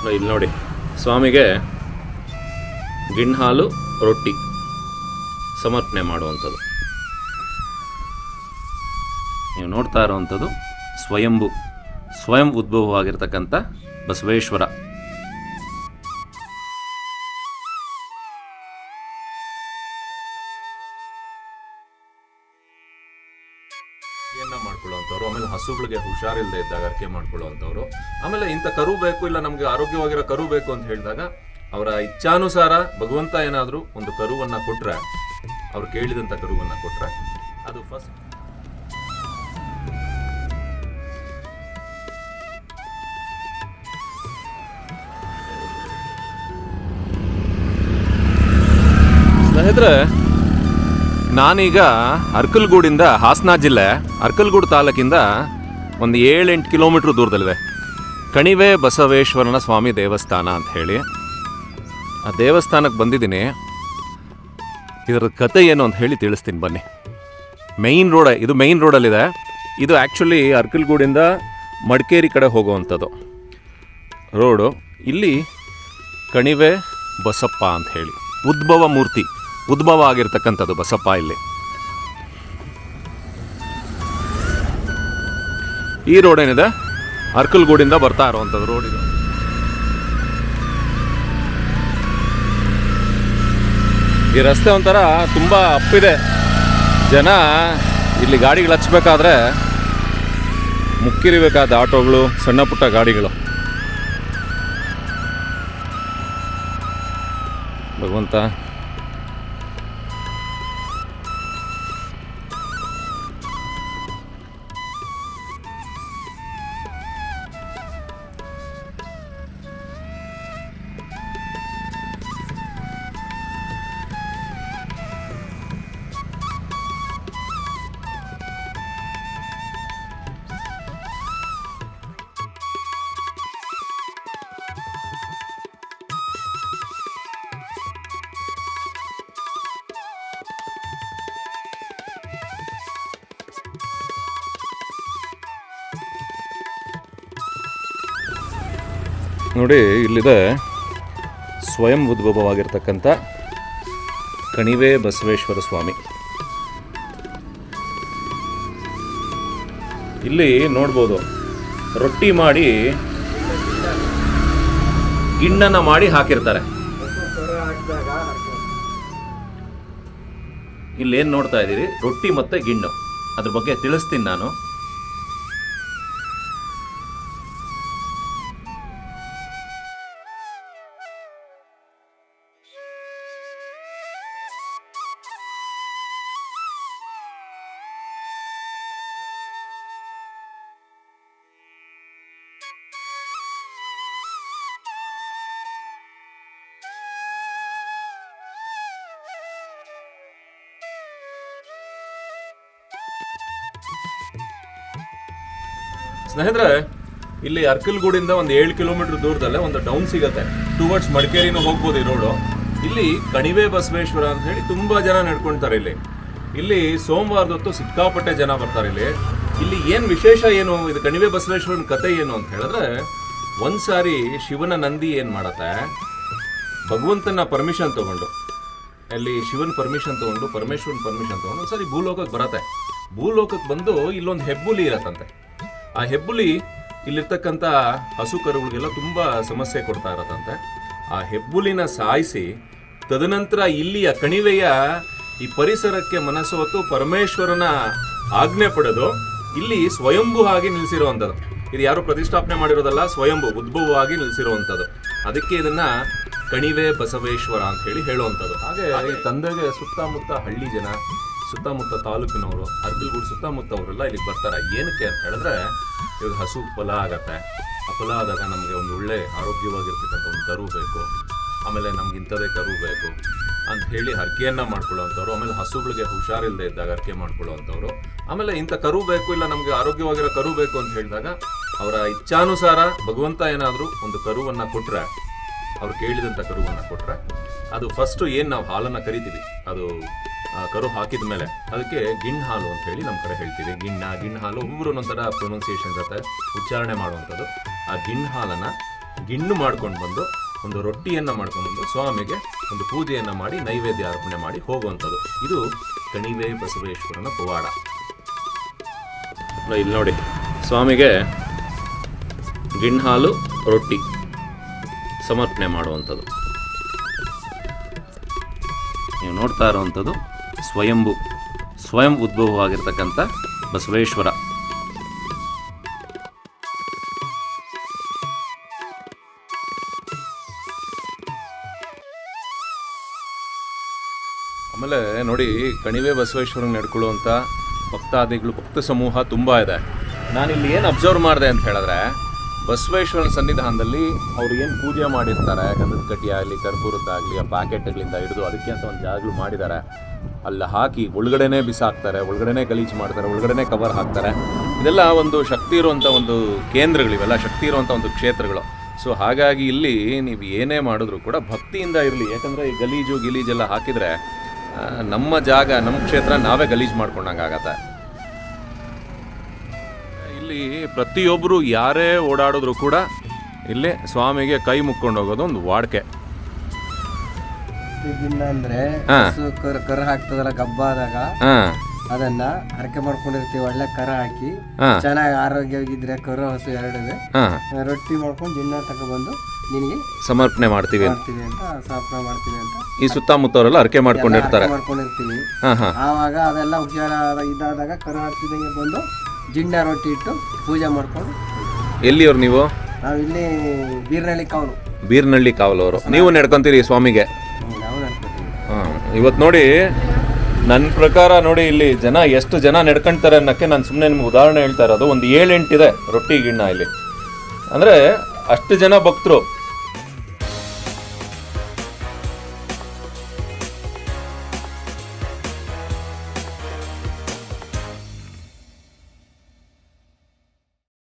ಇಲ್ಲಿ ನೋಡಿ, ಸ್ವಾಮಿಗೆ ಗಿಣ್ಣು ಹಾಲು ರೊಟ್ಟಿ ಸಮರ್ಪಣೆ ಮಾಡುವಂಥದ್ದು. ನೀವು ನೋಡ್ತಾ ಇರೋವಂಥದ್ದು ಸ್ವಯಂ ಉದ್ಭವವಾಗಿರ್ತಕ್ಕಂಥ ಬಸವೇಶ್ವರ. ಮಾಡ್ಕೊಳ್ಳುವಂಥವ್ರು, ಆಮೇಲೆ ಹಸುಗಳಿಗೆ ಹುಷಾರಿಲ್ಲದೆ ಇದ್ದಾಗ ಅರ್ಕೆ ಮಾಡ್ಕೊಳ್ಳುವಂಥವ್ರು, ಆಮೇಲೆ ಇಂಥ ಕರು ಬೇಕು, ಇಲ್ಲ ನಮ್ಗೆ ಆರೋಗ್ಯವಾಗಿರೋ ಕರು ಬೇಕು ಅಂತ ಹೇಳಿದಾಗ ಅವರ ಇಚ್ಛಾನುಸಾರ ಭಗವಂತ ಏನಾದರೂ ಒಂದು ಕರುವನ್ನ ಕೊಟ್ರೆ, ಅವ್ರು ಕೇಳಿದಂಥ ಕರುವನ್ನ ಕೊಟ್ರೆ ಅದು ಫಸ್ಟ್. ಸ್ನೇಹಿತರೆ, ನಾನೀಗ ಅರ್ಕಲ್ಗೂಡಿಂದ, ಹಾಸನ ಜಿಲ್ಲೆ ಅರ್ಕಲ್ಗೂಡು ತಾಲೂಕಿಂದ ಒಂದು 7-8 ಕಿಲೋಮೀಟ್ರ್ ದೂರದಲ್ಲಿದೆ ಕಣಿವೆ ಬಸವೇಶ್ವರನ ಸ್ವಾಮಿ ದೇವಸ್ಥಾನ ಅಂತ ಹೇಳಿ. ಆ ದೇವಸ್ಥಾನಕ್ಕೆ ಬಂದಿದ್ದೀನಿ. ಇದರ ಕತೆ ಏನು ಅಂತ ಹೇಳಿ ತಿಳಿಸ್ತೀನಿ ಬನ್ನಿ. ಇದು ಮೈನ್ ರೋಡಲ್ಲಿದೆ. ಇದು ಆ್ಯಕ್ಚುಲಿ ಅರ್ಕಲ್ಗೂಡಿಂದ ಮಡಿಕೇರಿ ಕಡೆ ಹೋಗುವಂಥದ್ದು ರೋಡು. ಇಲ್ಲಿ ಕಣಿವೆ ಬಸಪ್ಪ ಅಂತ ಹೇಳಿ ಉದ್ಭವ ಆಗಿರ್ತಕ್ಕಂಥದ್ದು ಬಸಪ್ಪ. ಇಲ್ಲಿ ಈ ರೋಡ್ ಏನಿದೆ ಅರ್ಕಲ್ಗೂಡಿಂದ ಬರ್ತಾ ಇರುವಂಥದ್ದು ರೋಡ್ ಇದು. ಈ ರಸ್ತೆ ಒಂಥರ ತುಂಬ ಅಪ್ಪಿದೆ. ಜನ ಇಲ್ಲಿ ಗಾಡಿಗಳು ಹಚ್ಚಬೇಕಾದ್ರೆ ಮುಕ್ಕಿರಿಬೇಕಾದ ಆಟೋಗಳು, ಸಣ್ಣ ಪುಟ್ಟ ಗಾಡಿಗಳು. ಭಗವಂತ ನೋಡಿ, ಇಲ್ಲಿದೆ ಸ್ವಯಂ ಉದ್ಭವವಾಗಿರ್ತಕ್ಕಂಥ ಕಣಿವೆ ಬಸವೇಶ್ವರ ಸ್ವಾಮಿ. ಇಲ್ಲಿ ನೋಡ್ಬೋದು, ರೊಟ್ಟಿ ಮಾಡಿ ಗಿಣ್ಣನ್ನು ಮಾಡಿ ಹಾಕಿರ್ತಾರೆ. ಇಲ್ಲೇನು ನೋಡ್ತಾ ಇದ್ದೀರಿ, ರೊಟ್ಟಿ ಮತ್ತು ಗಿಣ್ಣು. ಅದ್ರ ಬಗ್ಗೆ ತಿಳಿಸ್ತೀನಿ ನಾನು. ಸ್ನೇಹಿತರೆ, ಇಲ್ಲಿ ಅರ್ಕಲ್ಗೂಡಿಂದ ಒಂದು 7 ಕಿಲೋಮೀಟರ್ ದೂರದಲ್ಲೇ ಒಂದು ಟೌನ್ ಸಿಗುತ್ತೆ. ಟುವರ್ಡ್ಸ್ ಮಡಿಕೇರಿನೂ ಹೋಗ್ಬೋದು ಈ ರೋಡು. ಇಲ್ಲಿ ಕಣಿವೆ ಬಸವೇಶ್ವರ ಅಂತ ಹೇಳಿ ತುಂಬ ಜನ ನಡ್ಕೊಳ್ತಾರೆ. ಇಲ್ಲಿ ಸೋಮವಾರದ ಹೊತ್ತು ಸಿಕ್ಕಾಪಟ್ಟೆ ಜನ ಬರ್ತಾರೆ. ಇಲ್ಲಿ ಏನು ವಿಶೇಷ ಏನು, ಇದು ಕಣಿವೆ ಬಸವೇಶ್ವರನ ಕತೆ ಏನು ಅಂತ ಹೇಳಿದ್ರೆ, ಒಂದ್ಸಾರಿ ಶಿವನ ನಂದಿ ಏನು ಮಾಡತ್ತೆ, ಭಗವಂತನ ಪರ್ಮಿಷನ್ ತಗೊಂಡು, ಅಲ್ಲಿ ಶಿವನ ಪರ್ಮಿಷನ್ ತಗೊಂಡು, ಪರಮೇಶ್ವರನ ಪರ್ಮಿಷನ್ ತಗೊಂಡು ಒಂದ್ಸಾರಿ ಭೂಲೋಕಕ್ಕೆ ಬರತ್ತೆ. ಭೂಲೋಕಕ್ಕೆ ಬಂದು ಇಲ್ಲೊಂದು ಹೆಬ್ಬುಲಿ ಇರತ್ತಂತೆ. ಆ ಹೆಬ್ಬುಲಿ ಇಲ್ಲಿರ್ತಕ್ಕಂಥ ಹಸು ಕರುಗಳಿಗೆಲ್ಲ ತುಂಬ ಸಮಸ್ಯೆ ಕೊಡ್ತಾ ಇರತ್ತಂತೆ. ಆ ಹೆಬ್ಬುಲಿನ ಸಾಯಿಸಿ ತದನಂತರ ಇಲ್ಲಿಯ ಕಣಿವೆಯ ಈ ಪರಿಸರಕ್ಕೆ ಮನಸ್ಸು ಹೊತ್ತು ಪರಮೇಶ್ವರನ ಆಜ್ಞೆ ಪಡೆದು ಇಲ್ಲಿ ಸ್ವಯಂಭೂ ಆಗಿ ನಿಲ್ಲಿಸಿರುವಂಥದ್ದು. ಇದು ಯಾರು ಪ್ರತಿಷ್ಠಾಪನೆ ಮಾಡಿರೋದಲ್ಲ, ಸ್ವಯಂಭೂ ಉದ್ಭವವಾಗಿ ನಿಲ್ಲಿಸಿರುವಂಥದ್ದು. ಅದಕ್ಕೆ ಇದನ್ನ ಕಣಿವೆ ಬಸವೇಶ್ವರ ಅಂತ ಹೇಳಿ ಹೇಳುವಂಥದ್ದು. ಹಾಗೆ ಈ ತಂದೆಗೆ ಸುತ್ತಮುತ್ತ ಹಳ್ಳಿ ಜನ, ಸುತ್ತಮುತ್ತ ತಾಲೂಕಿನವರು, ಅರ್ಕಲ್ಗೂಡು ಸುತ್ತಮುತ್ತ ಅವರೆಲ್ಲ ಇಲ್ಲಿಗೆ ಬರ್ತಾರೆ. ಏನಕ್ಕೆ ಅಂತ ಹೇಳಿದ್ರೆ, ಇವಾಗ ಹಸು ಫಲ ಆಗತ್ತೆ. ಆ ಫಲ ಆದಾಗ ನಮಗೆ ಒಂದು ಒಳ್ಳೆ ಆರೋಗ್ಯವಾಗಿರ್ತಕ್ಕಂಥ ಒಂದು ಕರು ಬೇಕು, ಆಮೇಲೆ ನಮ್ಗೆ ಇಂಥದೇ ಕರು ಬೇಕು ಅಂತ ಹೇಳಿ ಹರಕೆಯನ್ನು ಮಾಡ್ಕೊಳ್ಳೋವಂಥವ್ರು, ಆಮೇಲೆ ಹಸುಗಳಿಗೆ ಹುಷಾರಿಲ್ಲದೆ ಇದ್ದಾಗ ಹರಕೆ ಮಾಡ್ಕೊಳ್ಳೋವಂಥವ್ರು, ಆಮೇಲೆ ಇಂಥ ಕರು ಬೇಕು, ಇಲ್ಲ ನಮಗೆ ಆರೋಗ್ಯವಾಗಿರೋ ಕರು ಬೇಕು ಅಂತ ಹೇಳಿದಾಗ ಅವರ ಇಚ್ಛಾನುಸಾರ ಭಗವಂತ ಏನಾದರೂ ಒಂದು ಕರುವನ್ನು ಕೊಟ್ಟರೆ, ಅವ್ರು ಕೇಳಿದಂಥ ಕರುವನ್ನು ಕೊಟ್ಟರೆ, ಅದು ಫಸ್ಟು ಏನು ನಾವು ಹಾಲನ್ನು ಕರಿತೀವಿ, ಅದು ಕರು ಹಾಕಿದ ಮೇಲೆ ಅದಕ್ಕೆ ಗಿಣ್ಣು ಹಾಲು ಅಂತ ಹೇಳಿ ನಮ್ಮ ಕಡೆ ಹೇಳ್ತೀವಿ. ಗಿಣ್ಣು ಹಾಲು, ಒಬ್ಬರು ಒಂಥರ ಪ್ರೊನೌನ್ಸಿಯೇಷನ್ ಇರುತ್ತೆ, ಉಚ್ಚಾರಣೆ ಮಾಡುವಂಥದ್ದು. ಆ ಗಿಣ್ಣು ಹಾಲನ್ನು ಗಿಣ್ಣು ಮಾಡ್ಕೊಂಡು ಬಂದು ಒಂದು ರೊಟ್ಟಿಯನ್ನು ಮಾಡ್ಕೊಂಡ್ಬಂದು ಸ್ವಾಮಿಗೆ ಒಂದು ಪೂಜೆಯನ್ನು ಮಾಡಿ ನೈವೇದ್ಯ ಅರ್ಪಣೆ ಮಾಡಿ ಹೋಗುವಂಥದ್ದು. ಇದು ಕಣಿವೆ ಬಸವೇಶ್ವರನ ಪವಾಡ. ಇಲ್ಲಿ ನೋಡಿ, ಸ್ವಾಮಿಗೆ ಗಿಣ್ಣು ಹಾಲು ರೊಟ್ಟಿ ಸಮರ್ಪಣೆ ಮಾಡುವಂಥದ್ದು. ನೀವು ನೋಡ್ತಾ ಇರುವಂಥದ್ದು ಸ್ವಯಂ ಉದ್ಭವವಾಗಿರ್ತಕ್ಕಂಥ ಬಸವೇಶ್ವರ. ಆಮೇಲೆ ನೋಡಿ, ಕಣಿವೆ ಬಸವೇಶ್ವರನ ನಡ್ಕೊಳ್ಳುವಂಥ ಭಕ್ತ ಸಮೂಹ ತುಂಬ ಇದೆ. ನಾನಿಲ್ಲಿ ಏನು ಅಬ್ಸರ್ವ್ ಮಾಡಿದೆ ಅಂತ ಹೇಳಿದ್ರೆ, ಬಸವೇಶ್ವರನ ಸನ್ನಿಧಾನದಲ್ಲಿ ಅವ್ರು ಏನು ಪೂಜೆ ಮಾಡಿರ್ತಾರೆ, ಗಂಧದ ಕಡ್ಡಿ ಆಗಲಿ ಕರ್ಪೂರದ್ದಾಗಲಿ ಆ ಪ್ಯಾಕೆಟ್ಗಳಿಂದ ಹಿಡಿದು ಅದಕ್ಕೆ ಅಂತ ಒಂದು ಜಾಗಗಳು ಮಾಡಿದ್ದಾರೆ, ಅಲ್ಲಿ ಹಾಕಿ ಒಳಗಡೆನೇ ಬಿಸಾಕ್ತಾರೆ, ಒಳಗಡೆನೇ ಗಲೀಜು ಮಾಡ್ತಾರೆ, ಒಳಗಡೆನೇ ಕವರ್ ಹಾಕ್ತಾರೆ. ಇದೆಲ್ಲ ಒಂದು ಶಕ್ತಿ ಇರುವಂಥ ಒಂದು ಕೇಂದ್ರಗಳು, ಇವೆಲ್ಲ ಶಕ್ತಿ ಇರುವಂಥ ಒಂದು ಕ್ಷೇತ್ರಗಳು. ಸೊ ಹಾಗಾಗಿ ಇಲ್ಲಿ ನೀವು ಏನೇ ಮಾಡಿದ್ರು ಕೂಡ ಭಕ್ತಿಯಿಂದ ಇರಲಿ. ಯಾಕಂದರೆ ಈ ಗಲೀಜೆಲ್ಲ ಹಾಕಿದರೆ ನಮ್ಮ ಜಾಗ, ನಮ್ಮ ಕ್ಷೇತ್ರ ನಾವೇ ಗಲೀಜು ಮಾಡ್ಕೊಂಡಂಗೆ ಆಗತ್ತೆ. ಇಲ್ಲಿ ಪ್ರತಿಯೊಬ್ಬರು ಯಾರೇ ಓಡಾಡಿದ್ರು ಕೂಡ ಇಲ್ಲಿ ಸ್ವಾಮಿಗೆ ಕೈ ಮುಕ್ಕೊಂಡು ಹೋಗೋದು ಒಂದು ವಾಡಿಕೆ. ಅಂದ್ರೆ ಕರ ಹಾಕ್ತದಲ್ಲ ಗಬ್ಬಾದಾಗ, ಅದನ್ನ ಹರಕೆ ಮಾಡ್ಕೊಂಡಿರ್ತೀವಿ. ಒಳ್ಳೆ ಕರ ಹಾಕಿ ಚೆನ್ನಾಗಿ ಆರೋಗ್ಯವಾಗಿದ್ರೆ ಕರು ಹಸು ಎರಡಿದೆ ರೊಟ್ಟಿ ಮಾಡ್ಕೊಂಡು ದಿನ ತಗೊಬಂದು ನಿನಗೆ ಸಮರ್ಪಣೆ ಮಾಡ್ತೀವಿ ಅಂತ ಸಮರ್ಪಣೆ ಮಾಡ್ತೀವಿ ಅಂತ ಈ ಸುತ್ತಮುತ್ತವರೆಲ್ಲ ಹರಕೆ ಮಾಡ್ಕೊಂಡಿರ್ತೀವಿ. ಆವಾಗ ಅದೆಲ್ಲ ಹುಷಾರ ಇದಾದಾಗ ಕರು ಹಾಕ್ತಿದಂಗೆ ಬಂದು ಜಿಣ್ಣ ರೊಟ್ಟಿ ಇಟ್ಟು ಪೂಜೆ ಮಾಡ್ಕೊಂಡು. ಎಲ್ಲಿಯವ್ರು ನೀವು? ನಾವು ಇಲ್ಲಿ ಬೀರ್ನಳ್ಳಿ ಕಾವಲವರು. ನೀವು ನಡ್ಕೊಂತೀರಿ ಸ್ವಾಮಿಗೆ? ನಾವು ನಡ್ಕೊತೀವಿ. ಇವತ್ತು ನೋಡಿ, ನನ್ನ ಪ್ರಕಾರ ನೋಡಿ, ಇಲ್ಲಿ ಎಷ್ಟು ಜನ ನಡ್ಕೊಂತಾರೆ ಅನ್ನೋಕ್ಕೆ ನಾನು ಸುಮ್ಮನೆ ನಿಮ್ಗೆ ಉದಾಹರಣೆ ಹೇಳ್ತಾ ಇರೋದು. ಒಂದು 7-8 ಇದೆ ರೊಟ್ಟಿ ಗಿಣ್ಣ ಇಲ್ಲಿ. ಅಂದರೆ ಅಷ್ಟು ಜನ ಭಕ್ತರು